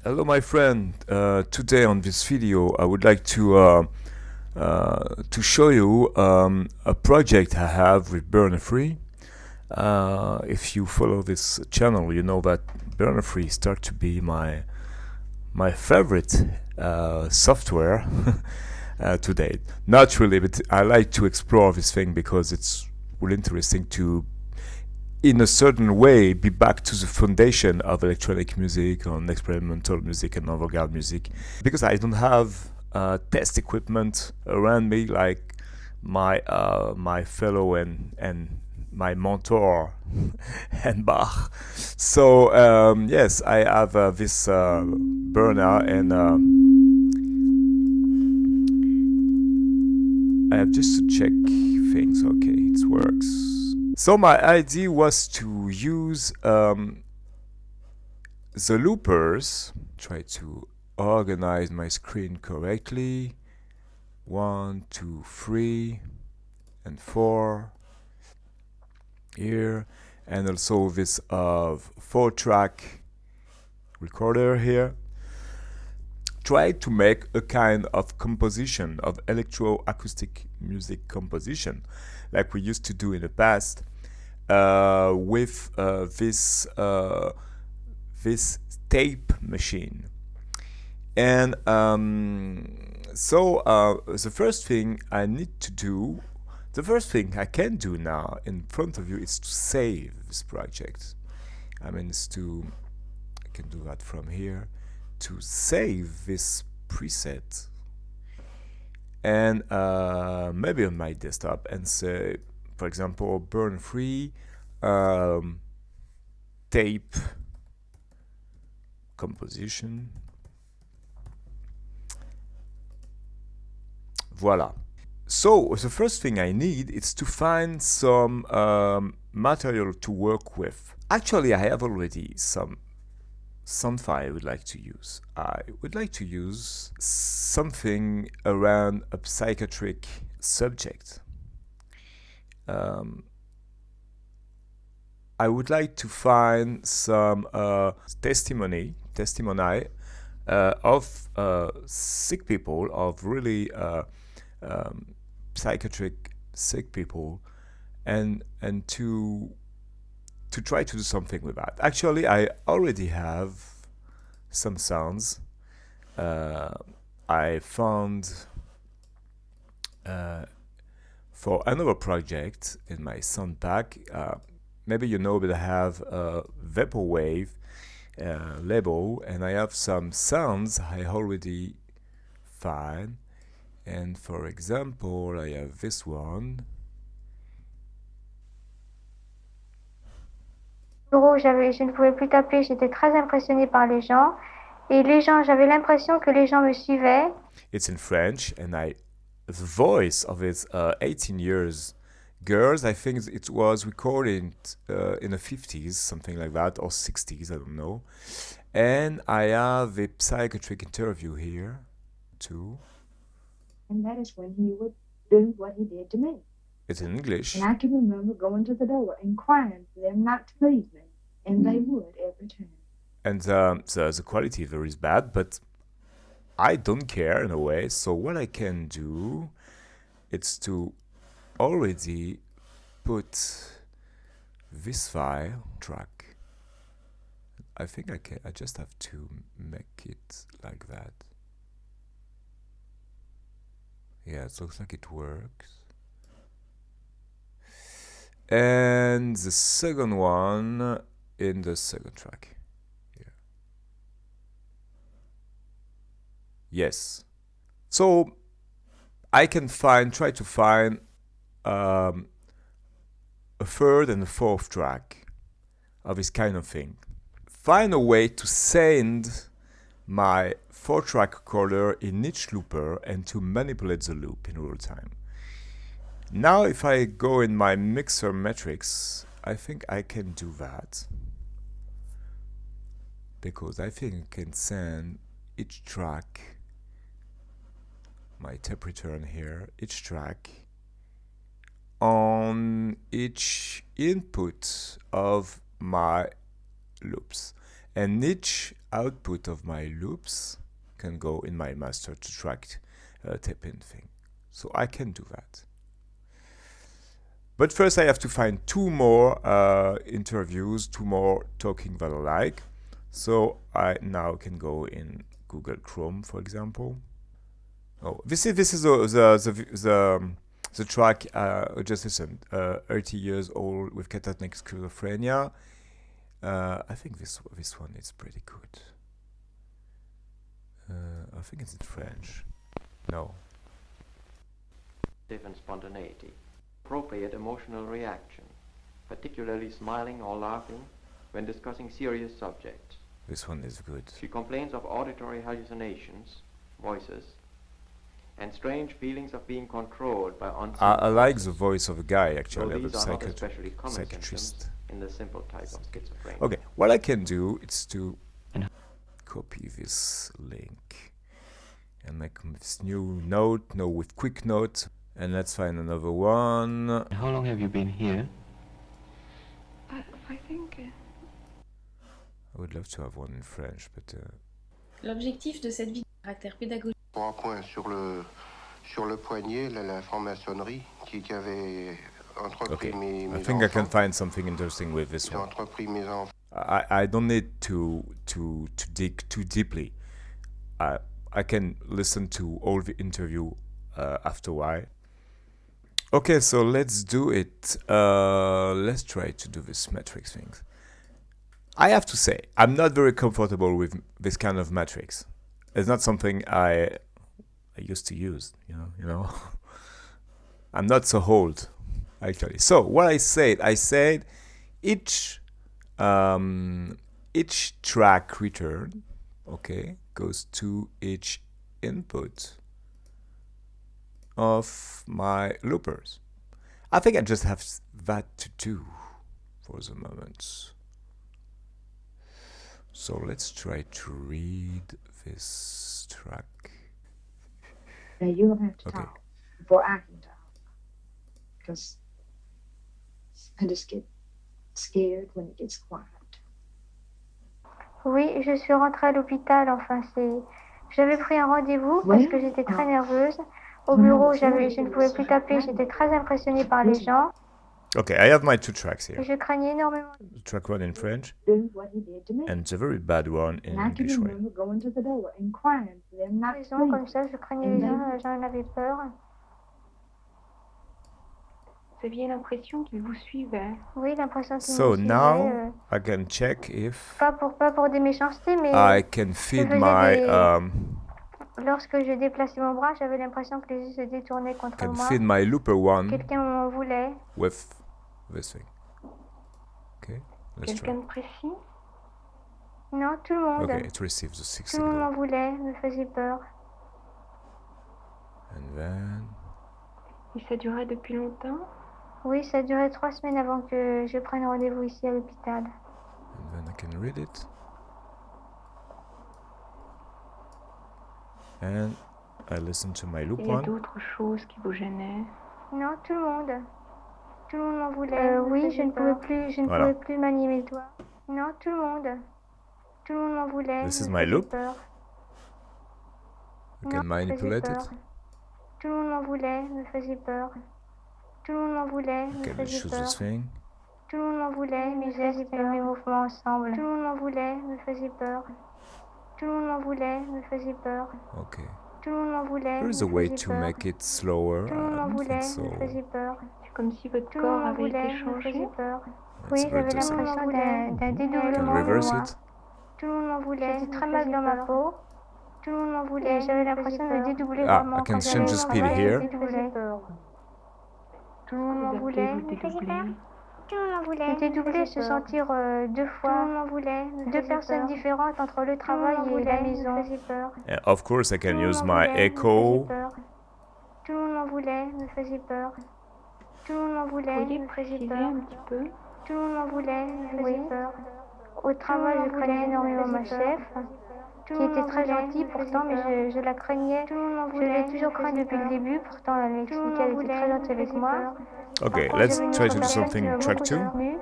Hello, my friend. Today on this video, I would like to show you a project I have with Berna. If you follow this channel, you know that Berna start to be my favorite software to date. Not really, but I like to explore this thing because it's really interesting to, in a certain way, be back to the foundation of electronic music and experimental music and avant-garde music, because I don't have test equipment around me like my fellow and my mentor and Bach. So yes, I have this Berna, and I have just to check things. Okay, it works. So my idea was to use the loopers. Try to organize my screen correctly. 1, 2, 3, and 4 here, and also this 4-track recorder here. Try to make a kind of composition of electroacoustic music composition like we used to do in the past with this tape machine. And so the first thing I need to do, the first thing I can do now in front of you, is to save this project. I mean, I can do that from here, to save this preset, and maybe on my desktop, and say, for example, burn free tape composition. Voila. So the first thing I need is to find some material to work with. Actually, I have already some sound file I would like to use. I would like to use something around a psychiatric subject. I would like to find some testimony of sick people, of really psychiatric sick people, and to try to do something with that. Actually, I already have some sounds. I found for another project in my sound pack. Maybe you know that I have a vaporwave label, and I have some sounds I already find. And for example, I have this one. Je ne pouvais plus taper, j'étais très impressionnée par les gens. Et les gens, j'avais l'impression que les gens me suivaient. It's in French, and the voice of its 18 years girls, I think it was recorded in the 50's, something like that, or 60's, I don't know. And I have a psychiatric interview here too. And that is when he would do what he did to me. It's in English. And I can remember going to the door and crying for them not to leave me. And they would every time. And the quality there is bad, but I don't care in a way. So what I can do is to already put this file track. I think I just have to make it like that. Yeah, it looks like it works. And the second one in the second track. Yeah. Yes. So I can try to find a third and a fourth track of this kind of thing. Find a way to send my 4-track recorder in each looper and to manipulate the loop in real time. Now if I go in my mixer matrix, I think I can do that, because I think I can send each track, my tape return here, each track on each input of my loops. and each output of my loops can go in my master to track tap-in thing. So I can do that. But first I have to find two more interviews, two more talking that I like. So I now can go in Google Chrome, for example. Oh, this is the track just listened. 30 years old with catatonic schizophrenia. I think this one is pretty good. I think it's in French. No. And spontaneity, appropriate emotional reaction, particularly smiling or laughing when discussing serious subjects. This one is good. She complains of auditory hallucinations, voices, and strange feelings of being controlled by unseen I like forces. the voice of a guy, actually, Though of these a are not especially common psychiatrist. symptoms in the simple type of schizophrenia. Okay, what I can do is to copy this link and make this new note, with quick note, and let's find another one. How long have you been here? I think. I would love to have one in French, but L'objectif de cette vidéo de caractère pédagogique. Pour un point sur le poignet, la franc-maçonnerie qui avait entrepris okay. mes I think I can enfants. find something interesting with this J'ai one. entrepris mes enfants. I don't need to dig too deeply. I can listen to all the interview after a while. Okay, so let's do it. Let's try to do this matrix things. I have to say, I'm not very comfortable with this kind of matrix. It's not something I used to use, you know. I'm not so old, actually. So what I said each track return, okay, goes to each input of my loopers. I think I just have that to do for the moment. So let's try to read this track. Now you don't have to Okay. talk before I can talk. Because I just get scared when it gets quiet. Oui, je suis rentrée à l'hôpital, enfin j'avais pris un rendez-vous parce que j'étais très nerveuse. Au bureau, je ne pouvais plus taper, j'étais très impressionnée par les gens. Okay, I have my two tracks here. Et je craignais énormément. The track one in French Do what he did to me. and the very bad one in And I can English way. remember going to the door and crying for them not to Raison, comme sleep. ça, je craignais les gens en avaient peur. Vous aviez l'impression qu'ils vous suivaient. Oui, l'impression qu'ils So me suivaient. now I can check if Pas pour des méchancetés, mais I can feed faisais my des- lorsque je déplaçais mon bras, j'avais l'impression que les yeux se détournaient contre can moi. feed my looper one Quelqu'un m'en voulait. with this thing. Okay, let's Quelqu'un try. de précis? Non, tout le monde. Okay, it receives the six Tout le monde m'en signal. voulait, me faisait peur. And then Et ça durait depuis longtemps? Oui, ça a duré 3 semaines avant que je prenne rendez-vous ici à l'hôpital. I can read it. And I listen to my loop Il y a one. d'autres choses qui vous gênaient? Non, tout le monde. Tout le monde m'en voulait. Oui, je ne Voilà. pouvais plus manier mes doigts. Non, tout le monde. Tout le monde m'en voulait. This is me my faisait loop. peur. You can Non, me faisait manipulate peur. it. Tout le monde m'en voulait, me faisait peur. Tout le monde m'en voulait, me Okay, let's faisait choose peur. this thing. Tout le monde m'en voulait, mes gestes et mes mouvements ensemble. Tout le monde m'en voulait, me faisait peur. Tout le monde m'en voulait, me faisait peur. Okay. Tout le monde m'en voulait, There me is a way faisait to peur. make it slower. Tout le monde I m'en don't voulait, think me so. faisait peur. C'est comme si votre Tout le monde corps m'en avait voulait, été me faisait changé? peur. Let's Oui, read j'avais this. l'impression d'un dédoublement Can de reverse moi. it. Tout le monde m'en voulait, j'étais très mal dans ma peau. Tout le monde m'en voulait, j'avais l'impression de me dédoubler Ah, vraiment. I can Quand change j'allais the au speed travail, here. je me dédoublais. Tout le monde m'en Vous voulait, appelez vous me faisait peur. dédoubler? Tout le monde m'en voulait. Me dédoubler, se sentir deux fois. Tout le monde m'en voulait. Deux personnes différentes entre le travail et la maison. Me faisait peur. And of course, I Tout can le monde use m'en my voulait, me echo. faisait peur. Tout le monde m'en voulait, me faisait peur. Tout le monde m'en voulait, Vous pourriez me faisait préciser peur. un petit peu? Tout le monde m'en voulait, me faisait peur. Au travail, je craignais énormément ma chef, qui était très gentille pourtant, mais je la craignais. Je l'ai toujours craint depuis le début, pourtant elle m'expliquait, elle était très gentille avec moi. Okay, Par contre, let's j'avais une try autre to do personne qui something m'a track beaucoup 2. soutenue.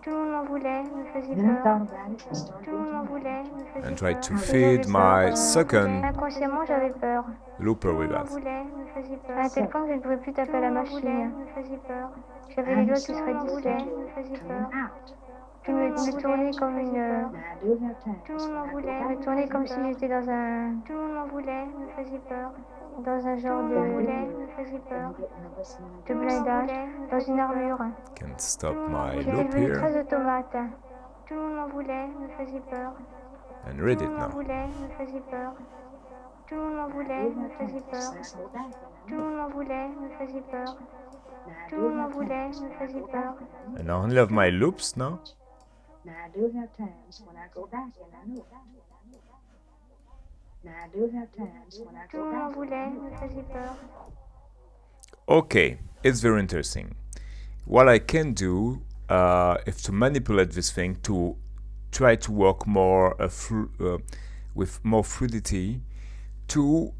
Tout le monde m'en voulait, me faisait Then I peur. thought about it and started Tout le monde m'en looking voulait, at me it. faisait and try peur. to Et feed j'avais peur. my second Inconsciemment, j'avais peur. looper Tout le with monde m'en that. voulait, me faisait peur. À tel point que je ne pouvais plus taper à la machine. Me faisait peur. J'avais les I doigts qui se decided raidissaient, to me faisait turn peur. out. Je me tournais comme une... Now I do have times Tout le monde when m'en I go voulait, back me tournais comme si j'étais dans un... Tout le monde m'en voulait, me faisait peur. Dans un genre de... me faisait peur. and get nervous and De blindage, dans une armure. Can stop Tout le monde m'en my voulait. J'étais loop devenue here très automate. Tout le monde m'en voulait, me faisait peur. and Tout read le it monde m'en now. voulait, me faisait peur. Tout le monde m'en I voulait, do me have faisait times peur. when I go back and I Tout le know. monde m'en voulait, me faisait peur. Now I Tout do le monde m'en have voulait, times me when I faisait go peur. back and I know. And I only have my loops now. Now I do have times when I go back and I know. Now I do have times when I Tout go le monde m'en back and I voulait, know. me faisait peur. Okay, it's very interesting. What I can do is to manipulate this thing to try to work more with more fluidity to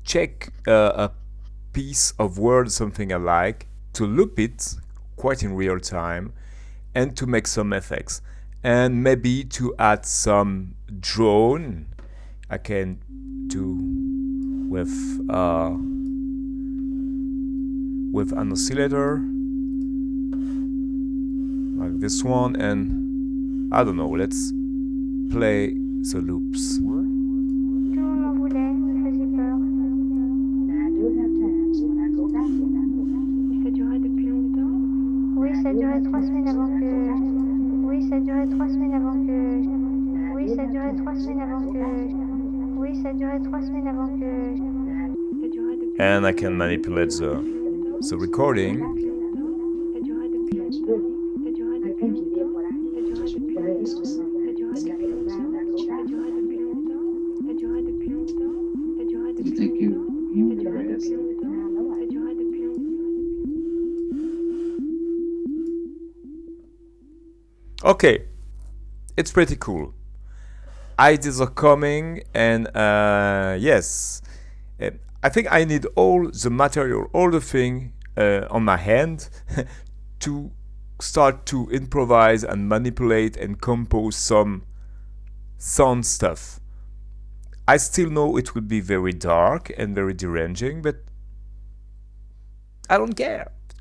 check a piece of word, something I like, to loop it quite in real time, and to make some effects, and maybe to add some drone. I can do with an oscillator like this one, and I don't know, let's play the loops. Tout le monde m'en voulait, me faisait peur. Now I do have times when I go back and I know. Et ça durait depuis longtemps? Oui, ça durait 3 semaines avant que... Oui, ça durait 3 semaines avant que... Oui, ça durait 3 semaines avant que... Oui, ça durait 3 semaines avant que... Ça durait depuis And I can manipulate the recording. Ça durait depuis That's longtemps? good. Ça durait I depuis think you did longtemps? what I Ça durait depuis what I used to say. Ça durait It's gotta depuis go back and I go Ça back. durait depuis longtemps? Ça durait depuis longtemps? Ça durait You depuis think longtemps? you Ça durait were depuis this? longtemps? Ça durait depuis longtemps? Okay, it's pretty cool. Ideas are coming, and yes, I think I need all the material, all the thing on my hand to start to improvise and manipulate and compose some sound stuff. I still know it will be very dark and very deranging, but I don't care. It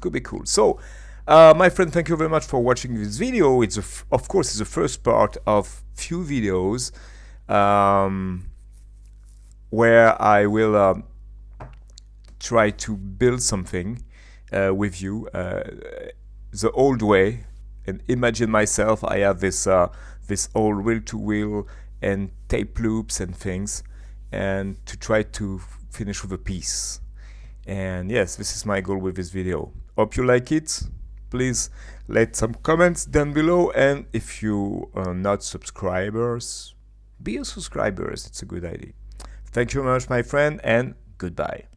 could be cool. So, my friend, thank you very much for watching this video. It's of course it's the first part of few videos where I will try to build something with you the old way, and imagine myself. I have this old reel-to-wheel and tape loops and things, and to try to finish with a piece. And yes, this is my goal with this video. Hope you like it. Please let some comments down below, and if you are not subscribers, be a subscribers. It's a good idea. Thank you very much, my friend, and goodbye.